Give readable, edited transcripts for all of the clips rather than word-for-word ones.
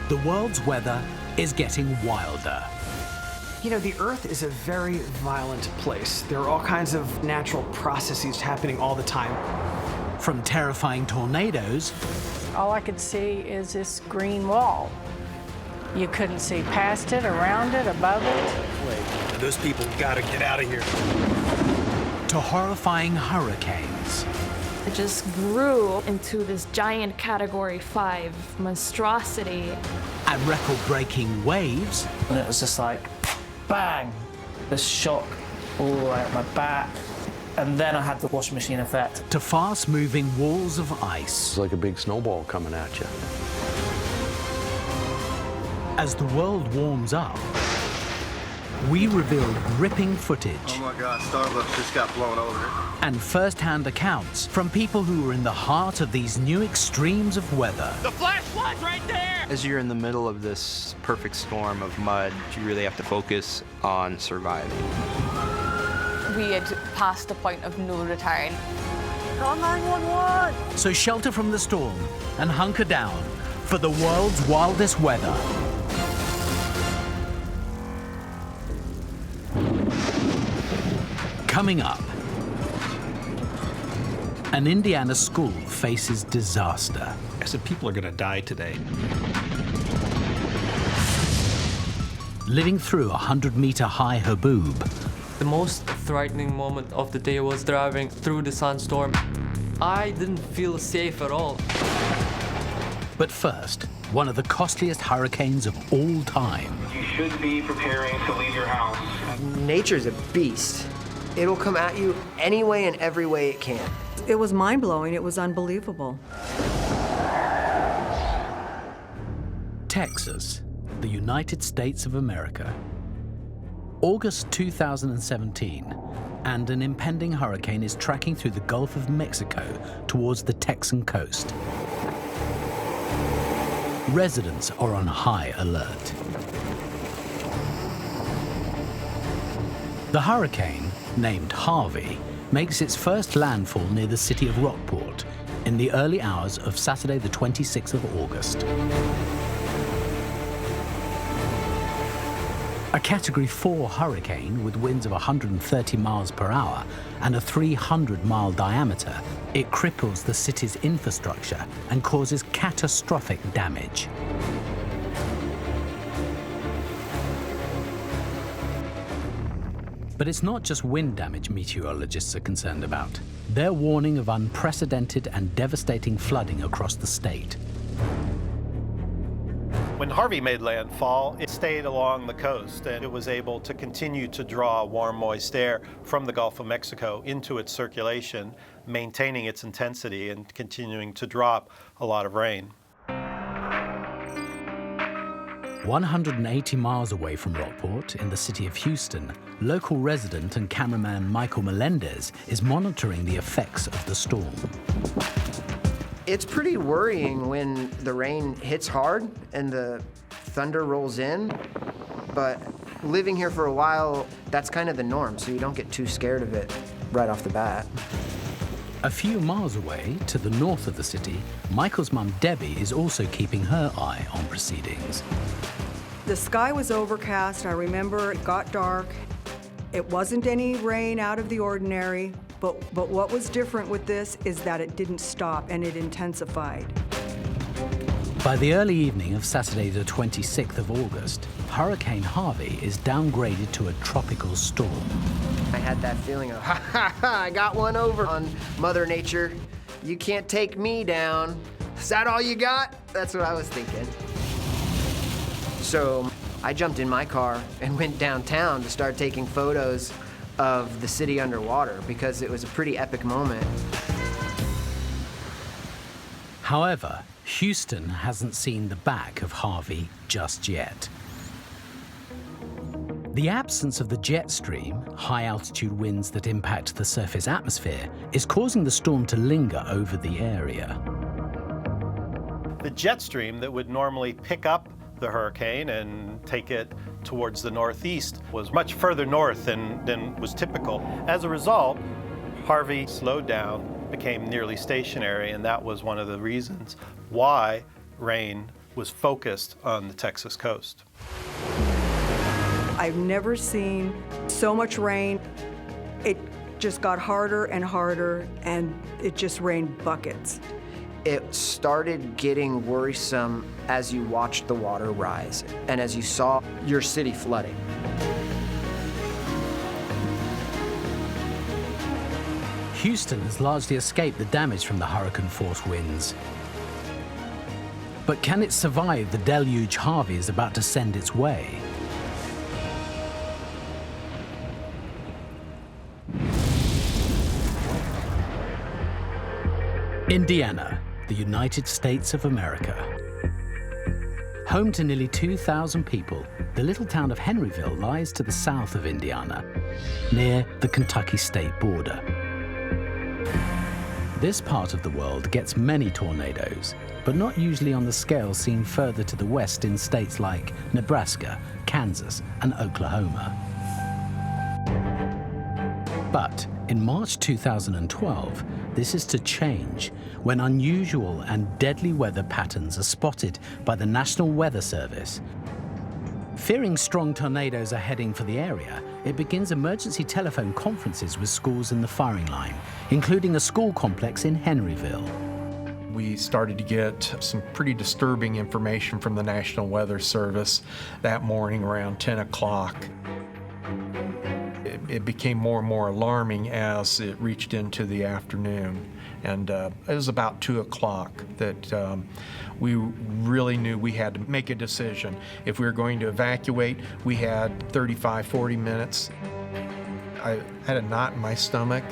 the world's weather is getting wilder. You know, the Earth is a very violent place. There are all kinds of natural processes happening all the time. From terrifying tornadoes. All I could see is this green wall. You couldn't see past it, around it, above it. Wait, those people gotta get out of here. To horrifying hurricanes. It just grew into this giant Category 5 monstrosity. And record-breaking waves. And it was just like, bang! This shock all the way up my back. And then I had the washing machine effect. To fast-moving walls of ice. It's like a big snowball coming at you. As the world warms up, we reveal gripping footage. Oh my God, Starbucks just got blown over. And first-hand accounts from people who were in the heart of these new extremes of weather. The flash flood's right there! As you're in the middle of this perfect storm of mud, you really have to focus on surviving. We had passed the point of no return. Call 911! So shelter from the storm and hunker down for the world's wildest weather. Coming up, an Indiana school faces disaster. I said people are gonna die today. Living through a 100-meter high haboob. The most frightening moment of the day was driving through the sandstorm. I didn't feel safe at all. But first, one of the costliest hurricanes of all time. You should be preparing to leave your house. Nature's a beast. It'll come at you any way and every way it can. It was mind-blowing. It was unbelievable. Texas, the United States of America. August 2017, and an impending hurricane is tracking through the Gulf of Mexico towards the Texan coast. Residents are on high alert. The hurricane, named Harvey, makes its first landfall near the city of Rockport in the early hours of Saturday, the 26th of August. A Category 4 hurricane with winds of 130 miles per hour and a 300-mile diameter, it cripples the city's infrastructure and causes catastrophic damage. But it's not just wind damage meteorologists are concerned about. They're warning of unprecedented and devastating flooding across the state. When Harvey made landfall, it stayed along the coast, and it was able to continue to draw warm, moist air from the Gulf of Mexico into its circulation, maintaining its intensity and continuing to drop a lot of rain. 180 miles away from Rockport, in the city of Houston, local resident and cameraman Michael Melendez is monitoring the effects of the storm. It's pretty worrying when the rain hits hard and the thunder rolls in, but living here for a while, that's kind of the norm, so you don't get too scared of it right off the bat. A few miles away, to the north of the city, Michael's mum Debbie is also keeping her eye on proceedings. The sky was overcast. I remember it got dark. It wasn't any rain out of the ordinary, but what was different with this is that it didn't stop and it intensified. By the early evening of Saturday the 26th of August, Hurricane Harvey is downgraded to a tropical storm. I had that feeling of, ha ha ha, I got one over on Mother Nature. You can't take me down. Is that all you got? That's what I was thinking. So I jumped in my car and went downtown to start taking photos of the city underwater because it was a pretty epic moment. However, Houston hasn't seen the back of Harvey just yet. The absence of the jet stream, high-altitude winds that impact the surface atmosphere, is causing the storm to linger over the area. The jet stream that would normally pick up the hurricane and take it towards the northeast was much further north than was typical. As a result, Harvey slowed down, became nearly stationary, and that was one of the reasons why rain was focused on the Texas coast. I've never seen so much rain. It just got harder and harder, and it just rained buckets. It started getting worrisome as you watched the water rise and as you saw your city flooding. Houston has largely escaped the damage from the hurricane-force winds. But can it survive the deluge Harvey is about to send its way? Indiana, the United States of America. Home to nearly 2,000 people, the little town of Henryville lies to the south of Indiana, near the Kentucky state border. This part of the world gets many tornadoes, but not usually on the scale seen further to the west in states like Nebraska, Kansas, and Oklahoma. But in March 2012, this is to change when unusual and deadly weather patterns are spotted by the National Weather Service. Fearing strong tornadoes are heading for the area, it begins emergency telephone conferences with schools in the firing line, including a school complex in Henryville. We started to get some pretty disturbing information from the National Weather Service that morning around 10 o'clock. It became more and more alarming as it reached into the afternoon. And it was about 2 o'clock that we really knew we had to make a decision. If we were going to evacuate, we had 35, 40 minutes. I had a knot in my stomach.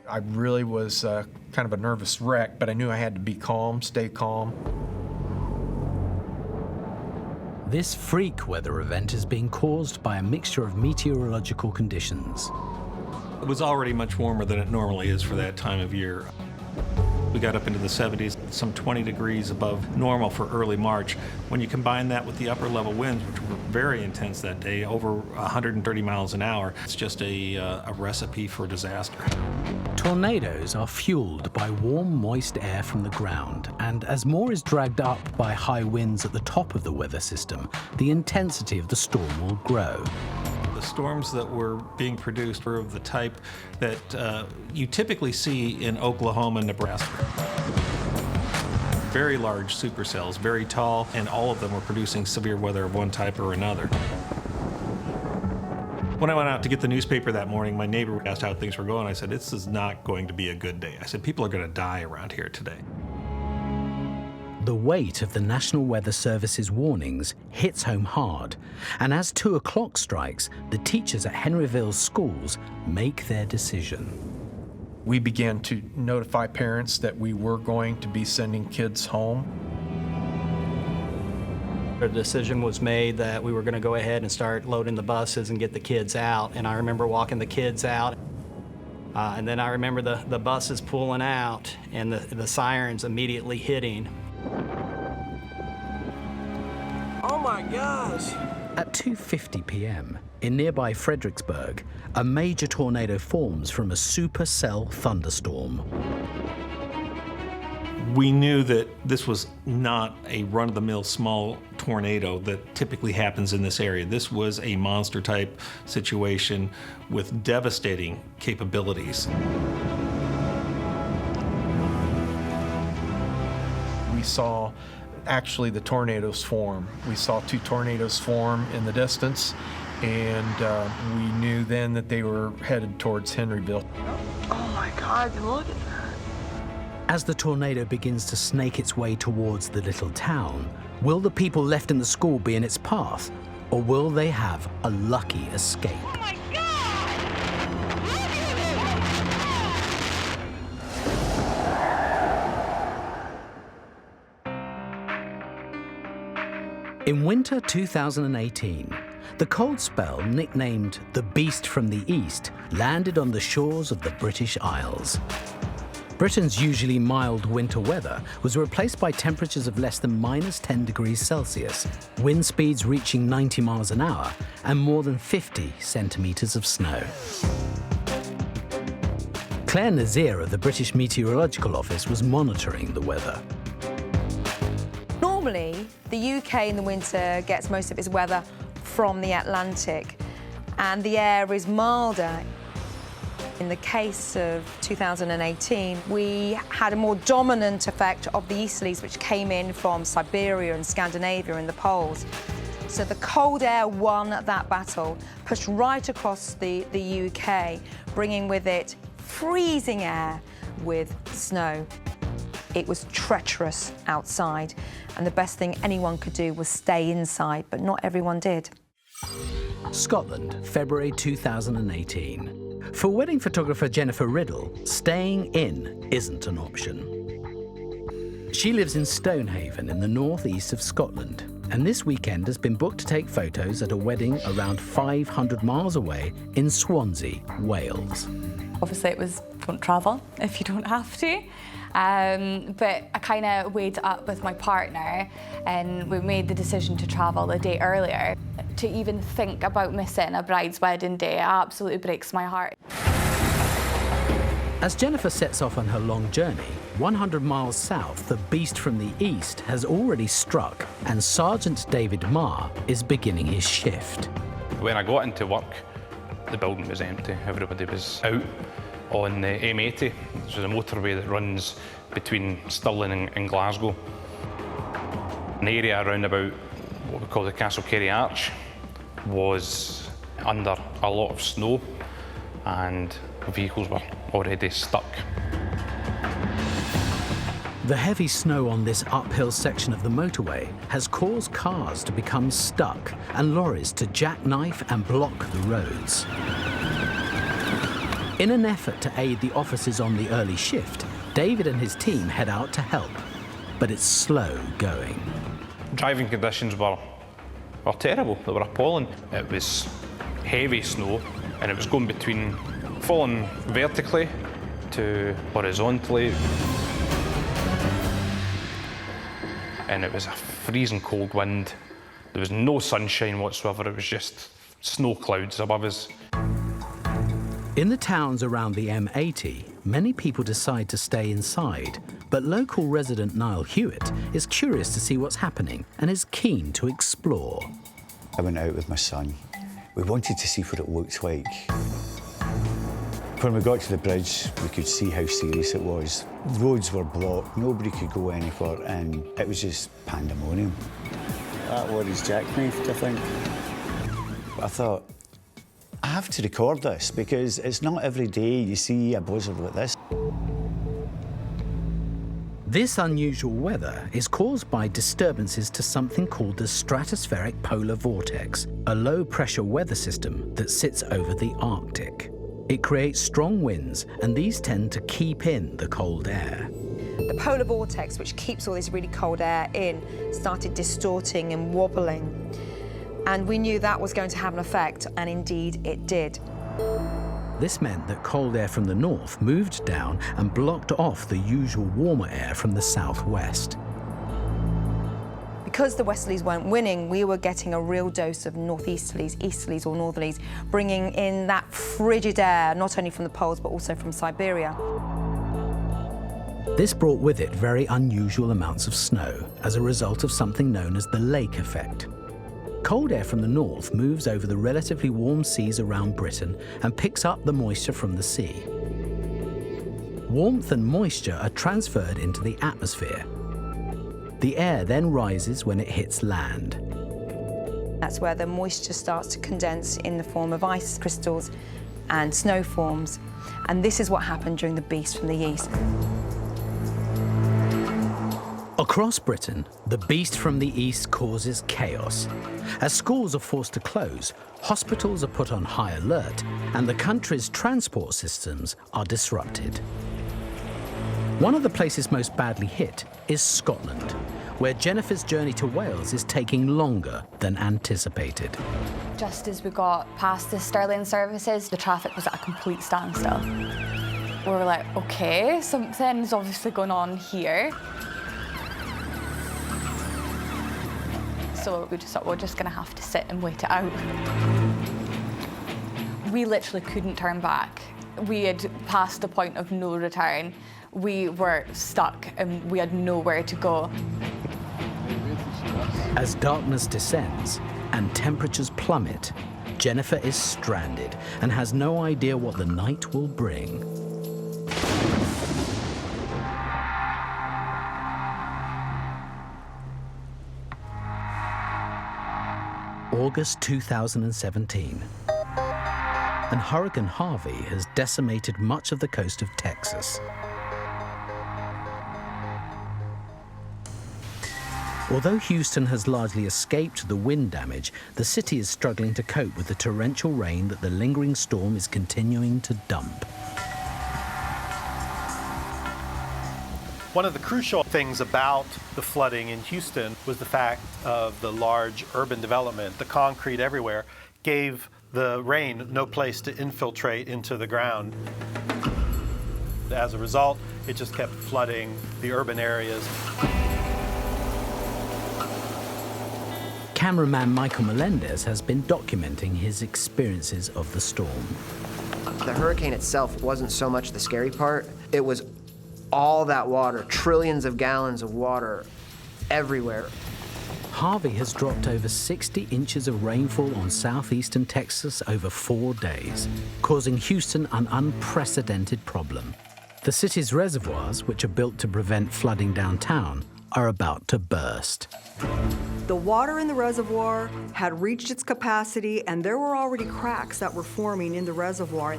I really was kind of a nervous wreck, but I knew I had to be calm, stay calm. This freak weather event is being caused by a mixture of meteorological conditions. It was already much warmer than it normally is for that time of year. We got up into the 70s, some 20 degrees above normal for early March. When you combine that with the upper level winds, which were very intense that day, over 130 miles an hour, it's just a recipe for disaster. Tornadoes are fueled by warm, moist air from the ground, and as more is dragged up by high winds at the top of the weather system, the intensity of the storm will grow. The storms that were being produced were of the type that you typically see in Oklahoma and Nebraska. Very large supercells, very tall, and all of them were producing severe weather of one type or another. When I went out to get the newspaper that morning, my neighbor asked how things were going. I said, "This is not going to be a good day." I said, "People are going to die around here today." The weight of the National Weather Service's warnings hits home hard, and as 2 o'clock strikes, the teachers at Henryville's schools make their decision. We began to notify parents that we were going to be sending kids home. The decision was made that we were going to go ahead and start loading the buses and get the kids out, and I remember walking the kids out. And then I remember the buses pulling out and the sirens immediately hitting. Oh my gosh! At 2:50 p.m., in nearby Fredericksburg, a major tornado forms from a supercell thunderstorm. We knew that this was not a run-of-the-mill small tornado that typically happens in this area. This was a monster-type situation with devastating capabilities. We saw actually the tornadoes form. We saw 2 tornadoes form in the distance, and we knew then that they were headed towards Henryville. Oh my God, look at that. As the tornado begins to snake its way towards the little town, will the people left in the school be in its path, or will they have a lucky escape? Oh my God! In winter 2018, the cold spell, nicknamed the Beast from the East, landed on the shores of the British Isles. Britain's usually mild winter weather was replaced by temperatures of less than -10 degrees Celsius, wind speeds reaching 90 miles an hour, and more than 50 centimeters of snow. Claire Nazir of the British Meteorological Office was monitoring the weather. Normally, the UK in the winter gets most of its weather from the Atlantic, and the air is milder. In the case of 2018, we had a more dominant effect of the easterlies, which came in from Siberia and Scandinavia and the poles. So the cold air won that battle, pushed right across the UK, bringing with it freezing air with snow. It was treacherous outside, and the best thing anyone could do was stay inside, but not everyone did. Scotland, February 2018. For wedding photographer Jennifer Riddle, staying in isn't an option. She lives in Stonehaven in the northeast of Scotland, and this weekend has been booked to take photos at a wedding around 500 miles away in Swansea, Wales. Obviously, it was don't travel if you don't have to. But I kind of weighed it up with my partner, and we made the decision to travel a day earlier. To even think about missing a bride's wedding day absolutely breaks my heart. As Jennifer sets off on her long journey, 100 miles south, the beast from the east has already struck, and Sergeant David Marr is beginning his shift. When I got into work, the building was empty. Everybody was out on the M80, which is a motorway that runs between Stirling and Glasgow. An area around about what we call the Castle Kerry Arch was under a lot of snow, and vehicles were already stuck. The heavy snow on this uphill section of the motorway has caused cars to become stuck and lorries to jackknife and block the roads. In an effort to aid the officers on the early shift, David and his team head out to help, but it's slow going. Driving conditions were terrible, they were appalling. It was heavy snow, and it was going between falling vertically to horizontally. And it was a freezing cold wind. There was no sunshine whatsoever, it was just snow clouds above us. In the towns around the M80, many people decide to stay inside, but local resident Niall Hewitt is curious to see what's happening and is keen to explore. I went out with my son. We wanted to see what it looked like. When we got to the bridge, we could see how serious it was. Roads were blocked, nobody could go anywhere, and it was just pandemonium. That lorry's jackknifed, I think. I thought, I have to record this because it's not every day you see a blizzard like this. This unusual weather is caused by disturbances to something called the stratospheric polar vortex, a low-pressure weather system that sits over the Arctic. It creates strong winds, and these tend to keep in the cold air. The polar vortex, which keeps all this really cold air in, started distorting and wobbling. And we knew that was going to have an effect, and indeed it did. This meant that cold air from the north moved down and blocked off the usual warmer air from the southwest. Because the westerlies weren't winning, we were getting a real dose of northeasterlies, easterlies or northerlies, bringing in that frigid air, not only from the poles, but also from Siberia. This brought with it very unusual amounts of snow as a result of something known as the lake effect. Cold air from the north moves over the relatively warm seas around Britain and picks up the moisture from the sea. Warmth and moisture are transferred into the atmosphere. The air then rises when it hits land. That's where the moisture starts to condense in the form of ice crystals and snow forms. And this is what happened during the beast from the east. Across Britain, the beast from the east causes chaos. As schools are forced to close, hospitals are put on high alert, and the country's transport systems are disrupted. One of the places most badly hit is Scotland, where Jennifer's journey to Wales is taking longer than anticipated. Just as we got past the Stirling services, the traffic was at a complete standstill. We were like, okay, something's obviously going on here. So we just thought, we're just going to have to sit and wait it out. We literally couldn't turn back. We had passed the point of no return. We were stuck and we had nowhere to go. As darkness descends and temperatures plummet, Jennifer is stranded and has no idea what the night will bring. August 2017. And Hurricane Harvey has decimated much of the coast of Texas. Although Houston has largely escaped the wind damage, the city is struggling to cope with the torrential rain that the lingering storm is continuing to dump. One of the crucial things about the flooding in Houston was the fact of the large urban development. The concrete everywhere gave the rain no place to infiltrate into the ground. As a result, it just kept flooding the urban areas. Cameraman Michael Melendez has been documenting his experiences of the storm. The hurricane itself wasn't so much the scary part. It was all that water, trillions of gallons of water everywhere. Harvey has dropped over 60 inches of rainfall on southeastern Texas over 4 days, causing Houston an unprecedented problem. The city's reservoirs, which are built to prevent flooding downtown, are about to burst. The water in the reservoir had reached its capacity, and there were already cracks that were forming in the reservoir.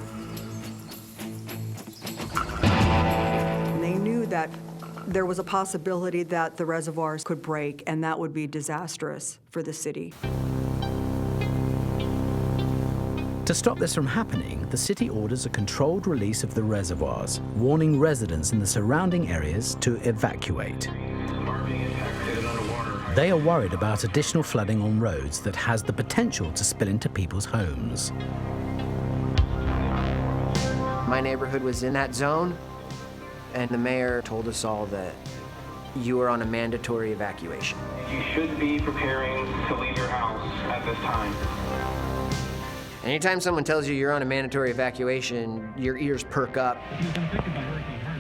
And they knew that there was a possibility that the reservoirs could break, and that would be disastrous for the city. To stop this from happening, the city orders a controlled release of the reservoirs, warning residents in the surrounding areas to evacuate. They are worried about additional flooding on roads that has the potential to spill into people's homes. My neighborhood was in that zone, and the mayor told us all that you were on a mandatory evacuation. You should be preparing to leave your house at this time. Anytime someone tells you you're on a mandatory evacuation, your ears perk up.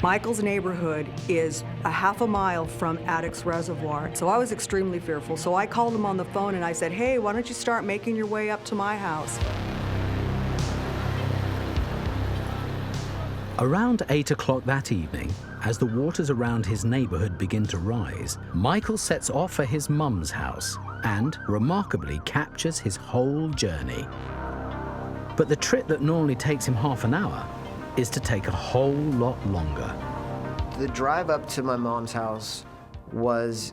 Michael's neighborhood is a half a mile from Addicks Reservoir, so I was extremely fearful. So I called him on the phone and I said, hey, why don't you start making your way up to my house? Around 8 o'clock that evening, as the waters around his neighborhood begin to rise, Michael sets off for his mum's house and, remarkably, captures his whole journey. But the trip that normally takes him half an hour is to take a whole lot longer. The drive up to my mom's house was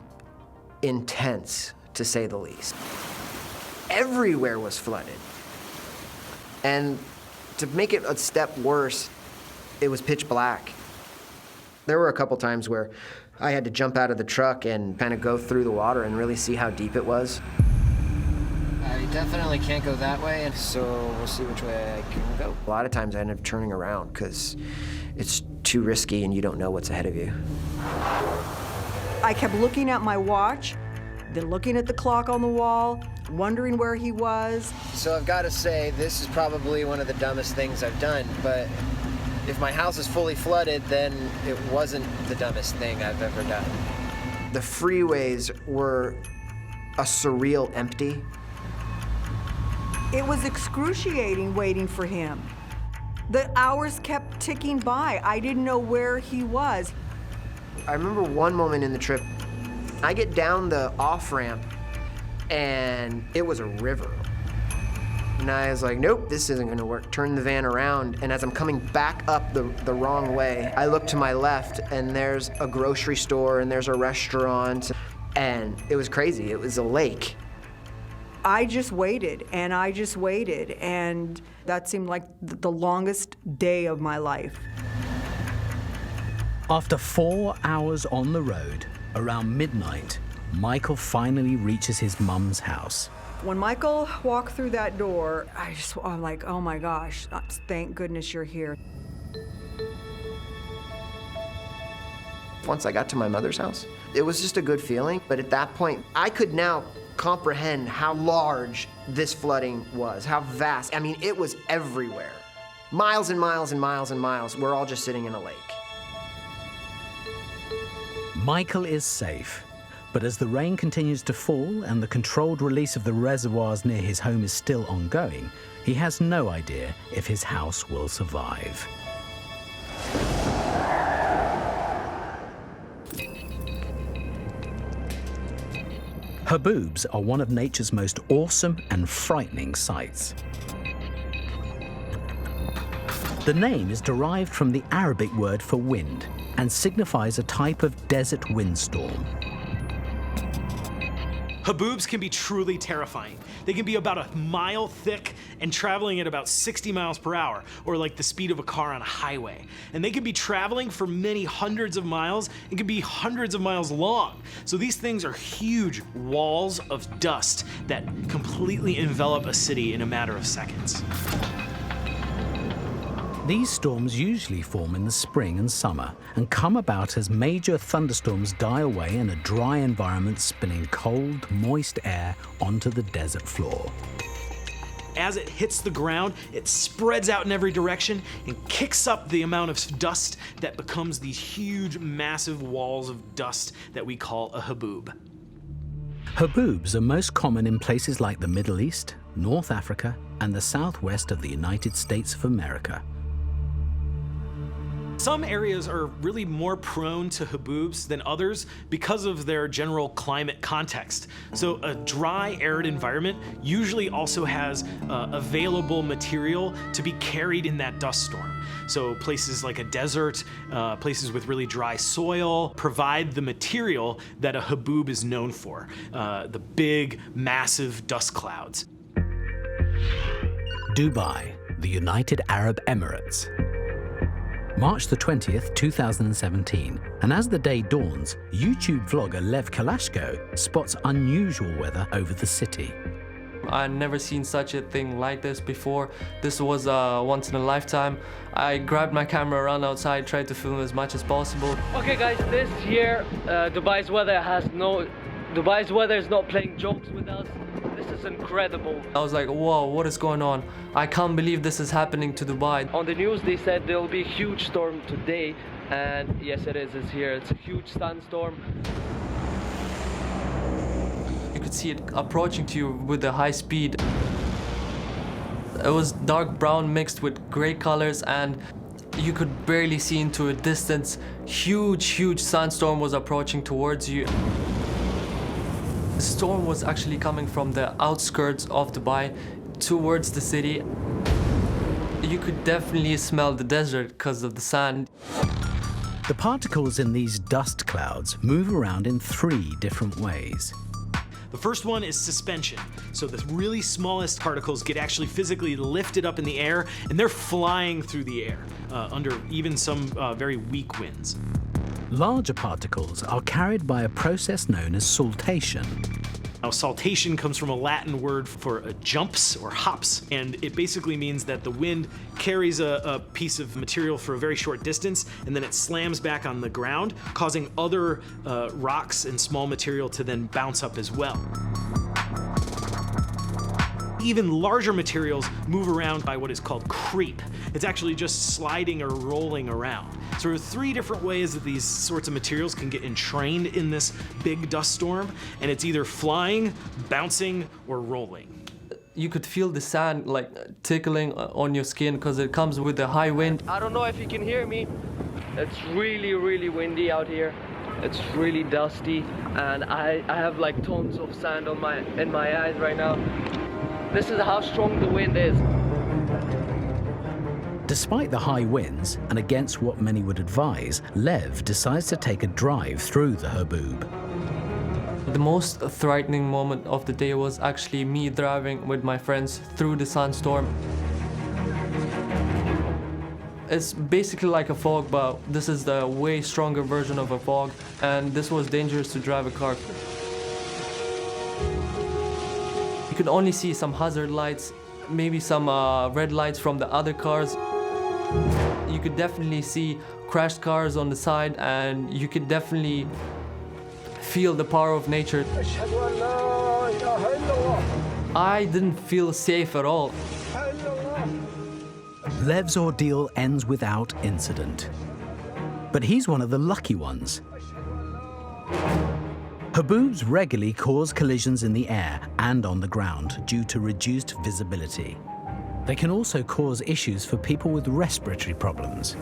intense, to say the least. Everywhere was flooded. And to make it a step worse, it was pitch black. There were a couple times where I had to jump out of the truck and kind of go through the water and really see how deep it was. I definitely can't go that way, and so we'll see which way I can go. A lot of times I end up turning around because it's too risky and you don't know what's ahead of you. I kept looking at my watch, then looking at the clock on the wall, wondering where he was. So I've got to say, this is probably one of the dumbest things I've done, but if my house is fully flooded, then it wasn't the dumbest thing I've ever done. The freeways were a surreal empty. It was excruciating waiting for him. The hours kept ticking by. I didn't know where he was. I remember one moment in the trip, I get down the off-ramp and it was a river. And I was like, nope, this isn't gonna work. Turn the van around, and as I'm coming back up the wrong way, I look to my left and there's a grocery store and there's a restaurant, and it was crazy, it was a lake. I just waited, and I just waited, and that seemed like the longest day of my life. After 4 hours on the road, around midnight, Michael finally reaches his mum's house. When Michael walked through that door, I'm like, oh my gosh, thank goodness you're here. Once I got to my mother's house, it was just a good feeling, but at that point, I could now comprehend how large this flooding was, how vast. I mean, it was everywhere. Miles and miles and miles and miles. We're all just sitting in a lake. Michael is safe, But as the rain continues to fall and the controlled release of the reservoirs near his home is still ongoing, he has no idea if his house will survive. Haboobs are one of nature's most awesome and frightening sights. The name is derived from the Arabic word for wind and signifies a type of desert windstorm. Haboobs can be truly terrifying. They can be about a mile thick and traveling at about 60 miles per hour, or like the speed of a car on a highway. And they can be traveling for many hundreds of miles and can be hundreds of miles long. So these things are huge walls of dust that completely envelop a city in a matter of seconds. These storms usually form in the spring and summer and come about as major thunderstorms die away in a dry environment, spinning cold, moist air onto the desert floor. As it hits the ground, it spreads out in every direction and kicks up the amount of dust that becomes these huge, massive walls of dust that we call a haboob. Haboobs are most common in places like the Middle East, North Africa, and the southwest of the United States of America. Some areas are really more prone to haboobs than others because of their general climate context. So a dry, arid environment usually also has available material to be carried in that dust storm. So places like a desert, places with really dry soil, provide the material that a haboob is known for, the big, massive dust clouds. Dubai, the United Arab Emirates. March the 20th, 2017, and as the day dawns, YouTube vlogger Lev Kalashko spots unusual weather over the city. I'd never seen such a thing like this before. This was once in a lifetime. I grabbed my camera, ran outside, tried to film as much as possible. Okay guys, this year Dubai's weather is not playing jokes with us. This is incredible. I was like, whoa, what is going on? I can't believe this is happening to Dubai. On the news they said there will be a huge storm today, and yes it is, it's here. It's a huge sandstorm. You could see it approaching to you with a high speed. It was dark brown mixed with gray colors, and you could barely see into a distance. Huge sandstorm was approaching towards you. The storm was actually coming from the outskirts of Dubai towards the city. You could definitely smell the desert because of the sand. The particles in these dust clouds move around in 3 different ways. The first one is suspension. So the really smallest particles get actually physically lifted up in the air, and they're flying through the air under even some very weak winds. Larger particles are carried by a process known as saltation. Now, saltation comes from a Latin word for jumps or hops, and it basically means that the wind carries a piece of material for a very short distance, and then it slams back on the ground, causing other rocks and small material to then bounce up as well. Even larger materials move around by what is called creep. It's actually just sliding or rolling around. So there are 3 different ways that these sorts of materials can get entrained in this big dust storm, and it's either flying, bouncing, or rolling. You could feel the sand like tickling on your skin because it comes with a high wind. I don't know if you can hear me. It's really windy out here. It's really dusty, and I have like tons of sand on in my eyes right now. This is how strong the wind is. Despite the high winds, and against what many would advise, Lev decides to take a drive through the haboob. The most frightening moment of the day was actually me driving with my friends through the sandstorm. It's basically like a fog, but this is the way stronger version of a fog, and this was dangerous to drive a car. You could only see some hazard lights, maybe some red lights from the other cars. You could definitely see crashed cars on the side, and you could definitely feel the power of nature. I didn't feel safe at all. Lev's ordeal ends without incident. But he's one of the lucky ones. Haboobs regularly cause collisions in the air and on the ground due to reduced visibility. They can also cause issues for people with respiratory problems.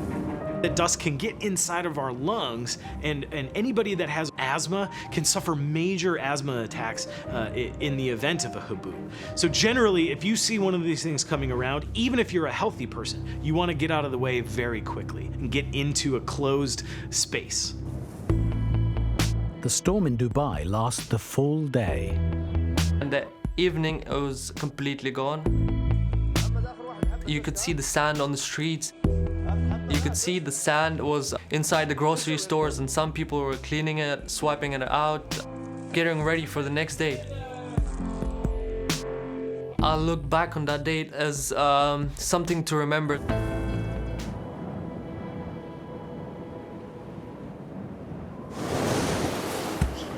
The dust can get inside of our lungs, and anybody that has asthma can suffer major asthma attacks in the event of a haboob. So generally, if you see one of these things coming around, even if you're a healthy person, you want to get out of the way very quickly and get into a closed space. The storm in Dubai lasted the full day. In the evening, it was completely gone. You could see the sand on the streets. You could see the sand was inside the grocery stores, and some people were cleaning it, swiping it out, getting ready for the next day. I look back on that date as something to remember.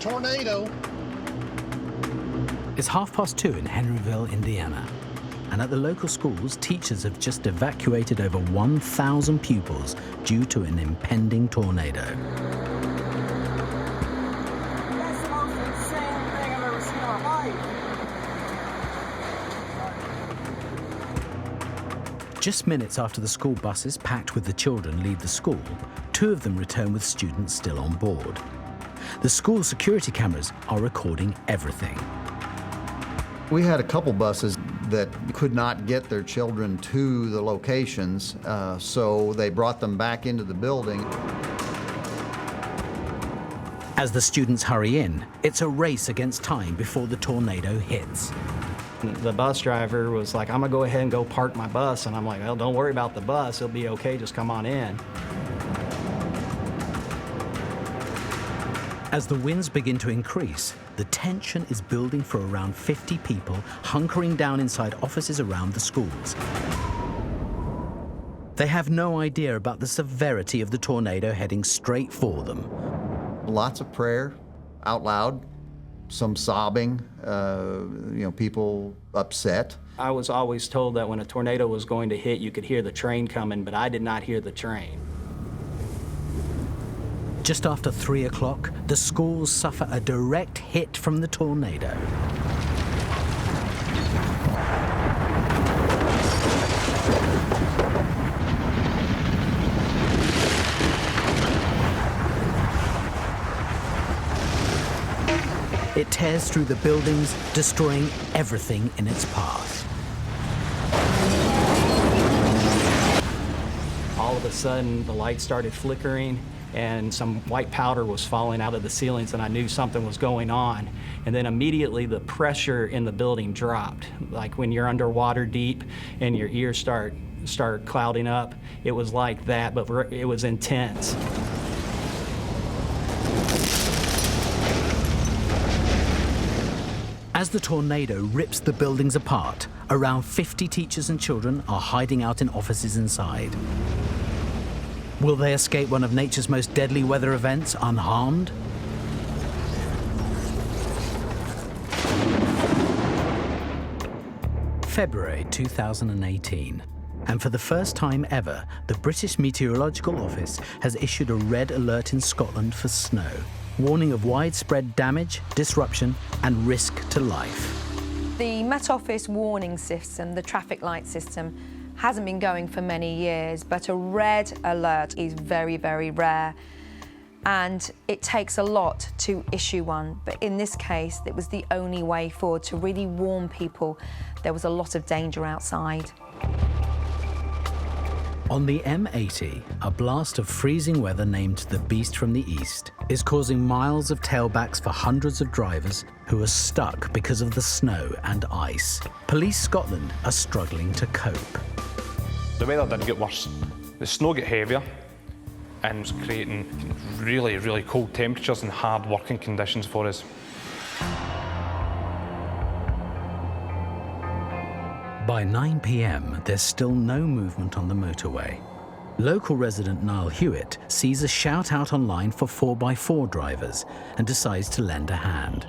Tornado. It's 2:30 in Henryville, Indiana. And at the local schools, teachers have just evacuated over 1,000 pupils due to an impending tornado. That's the most insane thing I've ever seen in my life. Just minutes after the school buses packed with the children leave the school, 2 of them return with students still on board. The school security cameras are recording everything. We had a couple buses that could not get their children to the locations, so they brought them back into the building. As the students hurry in, it's a race against time before the tornado hits. The bus driver was like, I'm gonna go ahead and go park my bus. And I'm like, well, don't worry about the bus. It'll be okay, just come on in. As the winds begin to increase, the tension is building for around 50 people hunkering down inside offices around the schools. They have no idea about the severity of the tornado heading straight for them. Lots of prayer out loud, some sobbing, people upset. I was always told that when a tornado was going to hit, you could hear the train coming, but I did not hear the train. Just after 3 o'clock, the schools suffer a direct hit from the tornado. It tears through the buildings, destroying everything in its path. All of a sudden, the lights started flickering, and some white powder was falling out of the ceilings, and I knew something was going on. And then immediately the pressure in the building dropped. Like when you're underwater deep and your ears start clouding up, it was like that, but it was intense. As the tornado rips the buildings apart, around 50 teachers and children are hiding out in offices inside. Will they escape one of nature's most deadly weather events unharmed? February 2018, and for the first time ever, the British Meteorological Office has issued a red alert in Scotland for snow, warning of widespread damage, disruption, and risk to life. The Met Office warning system, the traffic light system, hasn't been going for many years, but a red alert is very, very rare. And it takes a lot to issue one, but in this case, it was the only way forward to really warn people there was a lot of danger outside. On the M80, a blast of freezing weather named the Beast from the East is causing miles of tailbacks for hundreds of drivers who are stuck because of the snow and ice. Police Scotland are struggling to cope. The weather did get worse. The snow got heavier and was creating really, really cold temperatures and hard working conditions for us. By 9 p.m, there's still no movement on the motorway. Local resident Niall Hewitt sees a shout out online for 4x4 drivers and decides to lend a hand.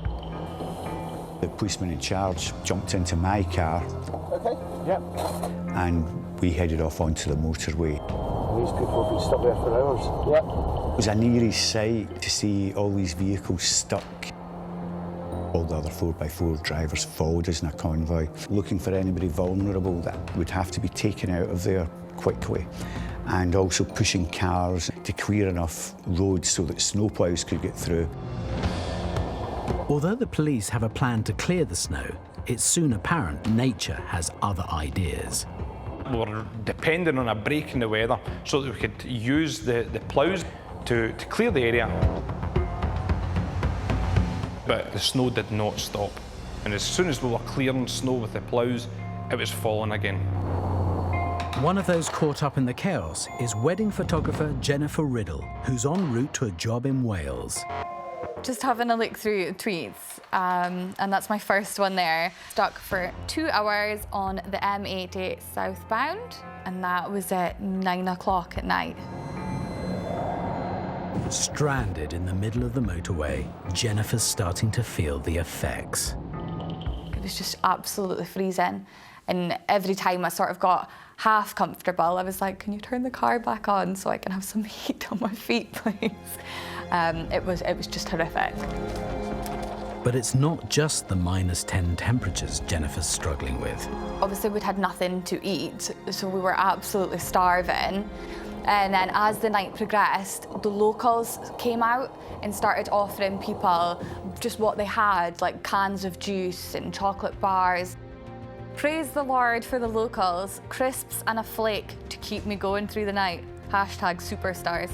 The policeman in charge jumped into my car. Okay, yep. And we headed off onto the motorway. These people have been stuck there for hours. Yep. It was an eerie sight to see all these vehicles stuck. All the other 4x4 drivers followed us in a convoy, looking for anybody vulnerable that would have to be taken out of there quickly, and also pushing cars to clear enough roads so that snowplows could get through. Although the police have a plan to clear the snow, it's soon apparent nature has other ideas. We're depending on a break in the weather so that we could use the ploughs to clear the area. But the snow did not stop. And as soon as we were clearing snow with the ploughs, it was falling again. One of those caught up in the chaos is wedding photographer Jennifer Riddle, who's en route to a job in Wales. Just having a look through tweets, and that's my first one there. Stuck for 2 hours on the M80 southbound, and that was at 9 o'clock at night. Stranded in the middle of the motorway, Jennifer's starting to feel the effects. It was just absolutely freezing. And every time I sort of got half comfortable, I was like, can you turn the car back on so I can have some heat on my feet, please? It was just horrific. But it's not just the -10 temperatures Jennifer's struggling with. Obviously, we'd had nothing to eat, so we were absolutely starving. And then as the night progressed, the locals came out and started offering people just what they had, like cans of juice and chocolate bars. Praise the Lord for the locals, crisps and a flake to keep me going through the night. #superstars.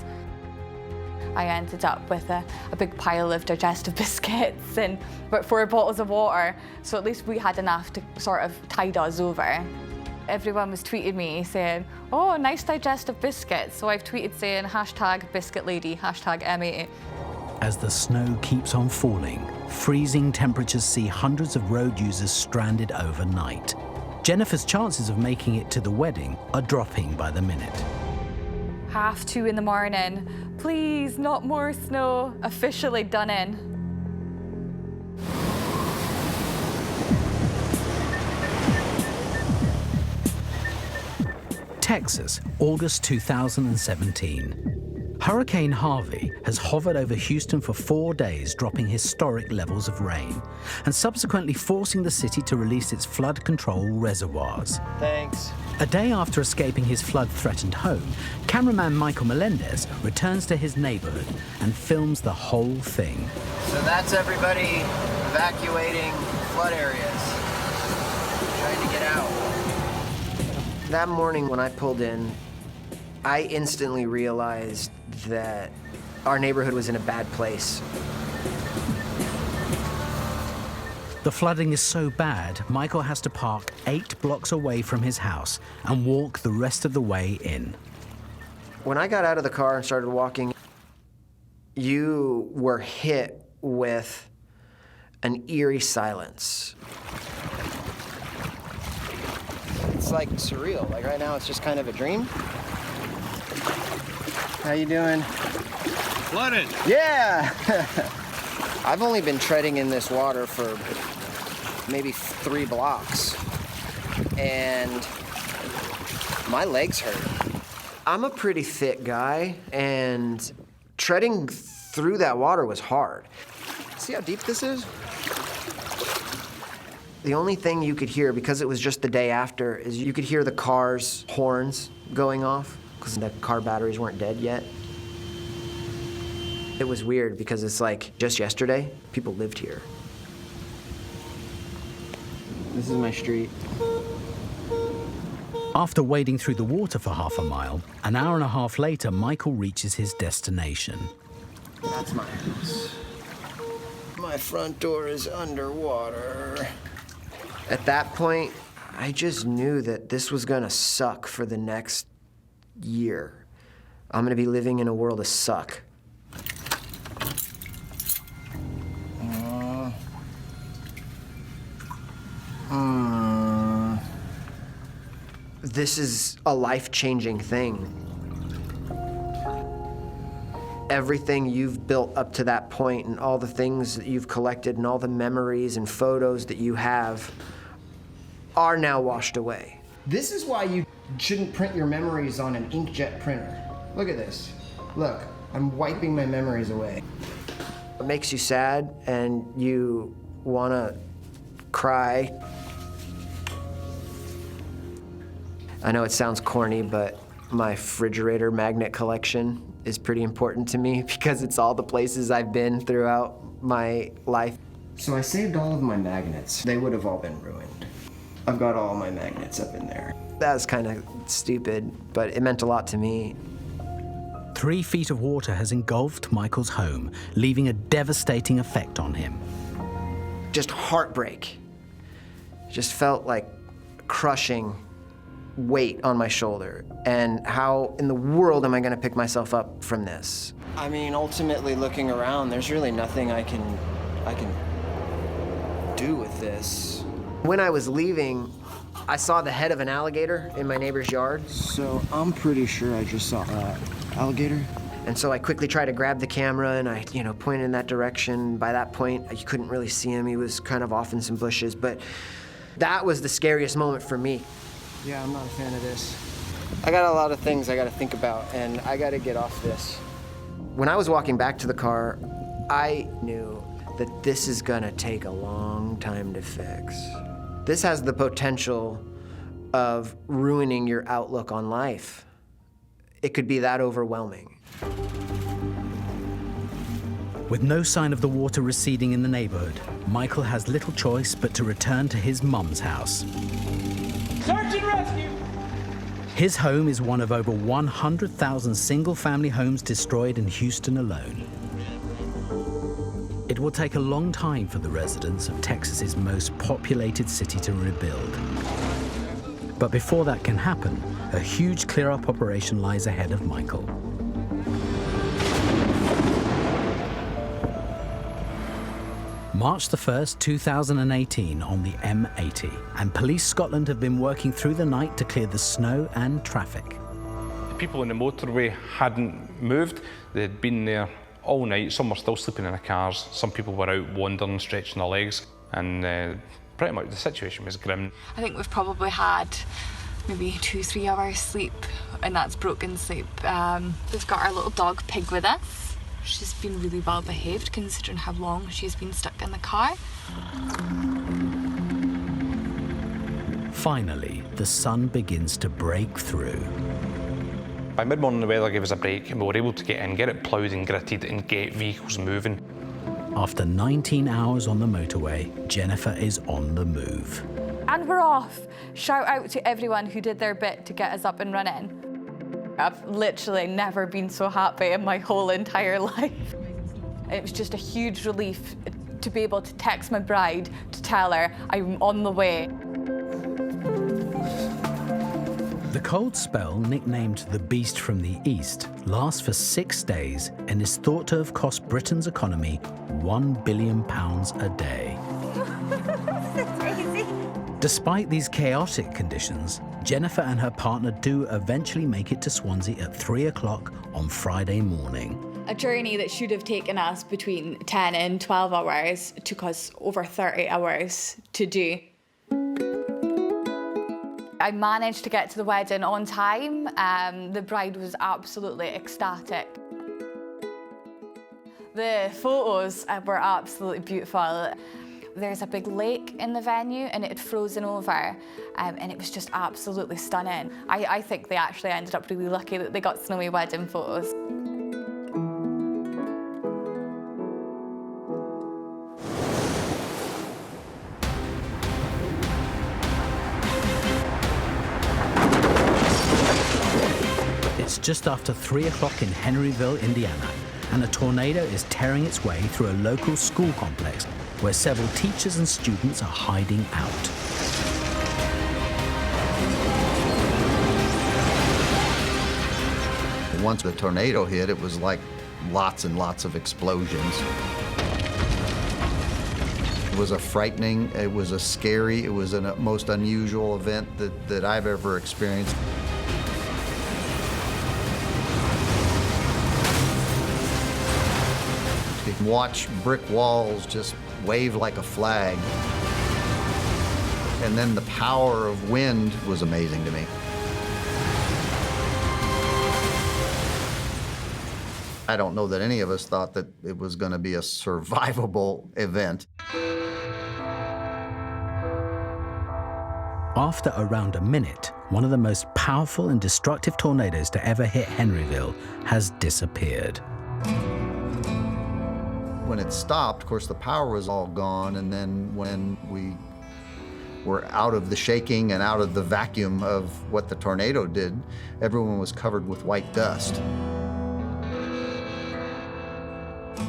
I ended up with a big pile of digestive biscuits and about 4 bottles of water, so at least we had enough to sort of tide us over. Everyone was tweeting me saying, oh, nice digestive biscuits. So I've tweeted saying #biscuitlady, #M80. As the snow keeps on falling, freezing temperatures see hundreds of road users stranded overnight. Jennifer's chances of making it to the wedding are dropping by the minute. 2:30 in the morning. Please, not more snow. Officially done in. Texas, August 2017. Hurricane Harvey has hovered over Houston for 4 days, dropping historic levels of rain, and subsequently forcing the city to release its flood control reservoirs. Thanks. A day after escaping his flood-threatened home, cameraman Michael Melendez returns to his neighborhood and films the whole thing. So that's everybody evacuating flood areas, trying to get out. That morning when I pulled in, I instantly realized that our neighborhood was in a bad place. The flooding is so bad, Michael has to park 8 blocks away from his house and walk the rest of the way in. When I got out of the car and started walking, you were hit with an eerie silence. It's like surreal. Like right now, it's just kind of a dream. How you doing? Flooded. Yeah. I've only been treading in this water for maybe 3 blocks, and my legs hurt. I'm a pretty thick guy, and treading through that water was hard. See how deep this is? The only thing you could hear, because it was just the day after, is you could hear the car's horns going off, because the car batteries weren't dead yet. It was weird because it's like, just yesterday, people lived here. This is my street. After wading through the water for half a mile, an hour and a half later, Michael reaches his destination. That's my house. My front door is underwater. At that point, I just knew that this was gonna suck for the next year. I'm gonna be living in a world of suck. This is a life-changing thing. Everything you've built up to that point and all the things that you've collected and all the memories and photos that you have are now washed away. This is why you shouldn't print your memories on an inkjet printer. Look at this. Look, I'm wiping my memories away. It makes you sad and you want to cry. I know it sounds corny, but my refrigerator magnet collection is pretty important to me because it's all the places I've been throughout my life. So I saved all of my magnets. They would have all been ruined. I've got all my magnets up in there. That was kind of stupid, but it meant a lot to me. 3 feet of water has engulfed Michael's home, leaving a devastating effect on him. Just heartbreak. Just felt like crushing weight on my shoulder. And how in the world am I gonna pick myself up from this? I mean, ultimately looking around, there's really nothing I can do with this. When I was leaving, I saw the head of an alligator in my neighbor's yard. So I'm pretty sure I just saw that alligator. And so I quickly tried to grab the camera and I, pointed in that direction. By that point, you couldn't really see him. He was kind of off in some bushes, but that was the scariest moment for me. Yeah, I'm not a fan of this. I got a lot of things I gotta think about and I gotta get off this. When I was walking back to the car, I knew that this is gonna take a long time to fix. This has the potential of ruining your outlook on life. It could be that overwhelming. With no sign of the water receding in the neighborhood, Michael has little choice but to return to his mum's house. Search and rescue! His home is one of over 100,000 single-family homes destroyed in Houston alone. It will take a long time for the residents of Texas's most populated city to rebuild. But before that can happen, a huge clear-up operation lies ahead of Michael. March the 1st, 2018 on the M80, and Police Scotland have been working through the night to clear the snow and traffic. The people in the motorway hadn't moved. They'd been there all night. Some were still sleeping in their cars. Some people were out wandering, stretching their legs, and pretty much the situation was grim. I think we've probably had maybe 2-3 hours sleep, and that's broken sleep. We've got our little dog Pig with us. She's been really well behaved considering how long she's been stuck in the car. Finally, the sun begins to break through. By mid-morning, the weather gave us a break and we were able to get in, get it ploughed and gritted and get vehicles moving. After 19 hours on the motorway, Jennifer is on the move. And we're off. Shout out to everyone who did their bit to get us up and running. I've literally never been so happy in my whole entire life. It was just a huge relief to be able to text my bride to tell her I'm on the way. The cold spell, nicknamed the Beast from the East, lasts for 6 days and is thought to have cost Britain's economy £1 billion a day. That's crazy. Despite these chaotic conditions, Jennifer and her partner do eventually make it to Swansea at 3 o'clock on Friday morning. A journey that should have taken us between 10 and 12 hours took us over 30 hours to do. I managed to get to the wedding on time. The bride was absolutely ecstatic. The photos were absolutely beautiful. There's a big lake in the venue and it had frozen over and it was just absolutely stunning. I think they actually ended up really lucky that they got snowy wedding photos. It's just after 3 o'clock in Henryville, Indiana, and a tornado is tearing its way through a local school complex where several teachers and students are hiding out. Once the tornado hit, it was like lots and lots of explosions. It was a frightening, it was a scary, it was a most unusual event that I've ever experienced. You can watch brick walls just wave like a flag. And then the power of wind was amazing to me. I don't know that any of us thought that it was going to be a survivable event. After around a minute, one of the most powerful and destructive tornadoes to ever hit Henryville has disappeared. When it stopped, of course, the power was all gone, and then when we were out of the shaking and out of the vacuum of what the tornado did, everyone was covered with white dust.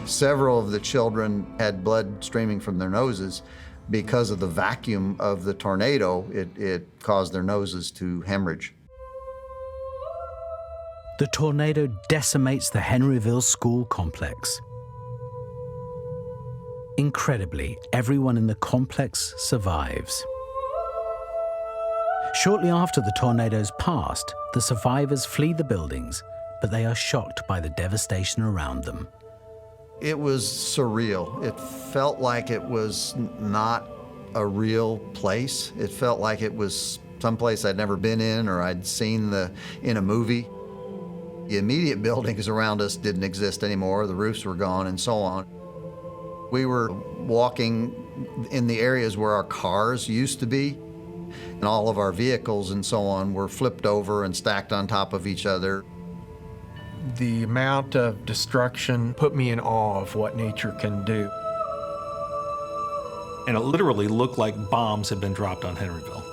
Several of the children had blood streaming from their noses. Because of the vacuum of the tornado, it caused their noses to hemorrhage. The tornado decimates the Henryville school complex. Incredibly, everyone in the complex survives. Shortly after the tornadoes passed, the survivors flee the buildings, but they are shocked by the devastation around them. It was surreal. It felt like it was not a real place. It felt like it was someplace I'd never been in or I'd seen in a movie. The immediate buildings around us didn't exist anymore. The roofs were gone and so on. We were walking in the areas where our cars used to be, and all of our vehicles and so on were flipped over and stacked on top of each other. The amount of destruction put me in awe of what nature can do. And it literally looked like bombs had been dropped on Henryville.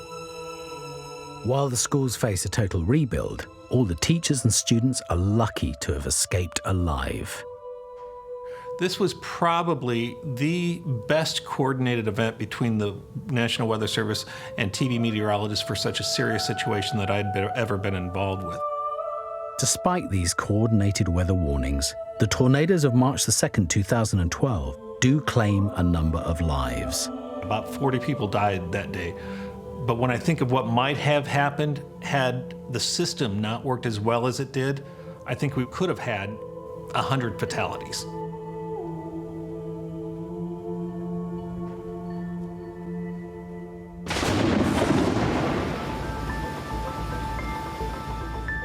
While the schools face a total rebuild, all the teachers and students are lucky to have escaped alive. This was probably the best coordinated event between the National Weather Service and TV meteorologists for such a serious situation that I'd ever been involved with. Despite these coordinated weather warnings, the tornadoes of March 2nd, 2012 do claim a number of lives. About 40 people died that day. But when I think of what might have happened had the system not worked as well as it did, I think we could have had 100 fatalities.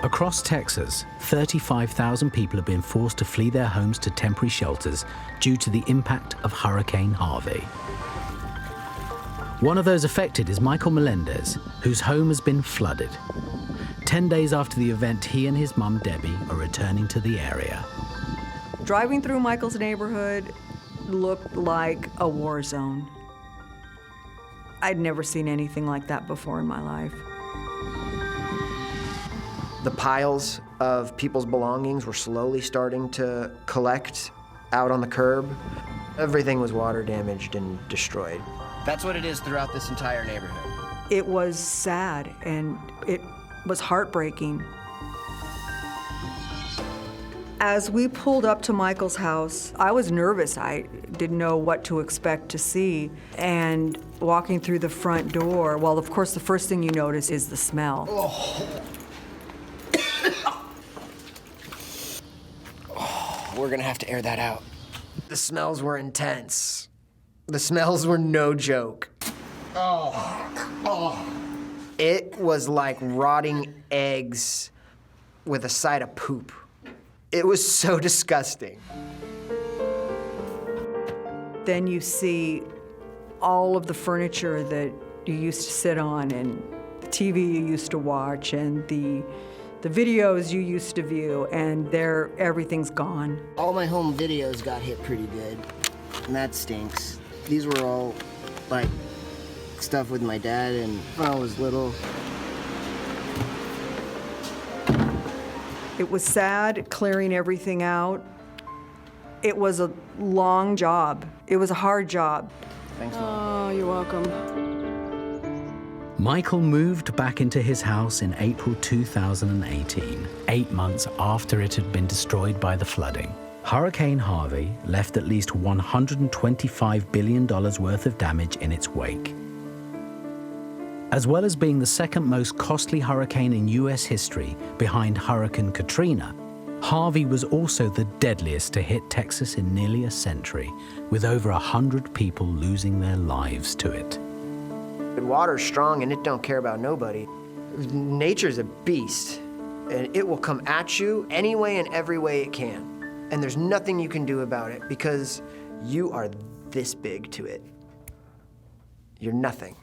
Across Texas, 35,000 people have been forced to flee their homes to temporary shelters due to the impact of Hurricane Harvey. One of those affected is Michael Melendez, whose home has been flooded. 10 days after the event, he and his mum, Debbie, are returning to the area. Driving through Michael's neighborhood looked like a war zone. I'd never seen anything like that before in my life. The piles of people's belongings were slowly starting to collect out on the curb. Everything was water damaged and destroyed. That's what it is throughout this entire neighborhood. It was sad and it was heartbreaking. As we pulled up to Michael's house, I was nervous. I didn't know what to expect to see. And walking through the front door, well, of course, the first thing you notice is the smell. We're gonna have to air that out. The smells were intense. The smells were no joke. It was like rotting eggs with a side of poop. It was so disgusting. Then you see all of the furniture that you used to sit on and the TV you used to watch and the videos you used to view, and everything's gone. All my home videos got hit pretty good, and that stinks. These were all, like, stuff with my dad and when I was little. It was sad clearing everything out. It was a long job. It was a hard job. Thanks, Mom. Oh, you're welcome. Michael moved back into his house in April 2018, 8 months after it had been destroyed by the flooding. Hurricane Harvey left at least $125 billion worth of damage in its wake. As well as being the second most costly hurricane in US history behind Hurricane Katrina, Harvey was also the deadliest to hit Texas in nearly a century, with over 100 people losing their lives to it. Water's strong and it don't care about nobody. Nature's a beast, and it will come at you any way and every way it can. And there's nothing you can do about it because you are this big to it. You're nothing.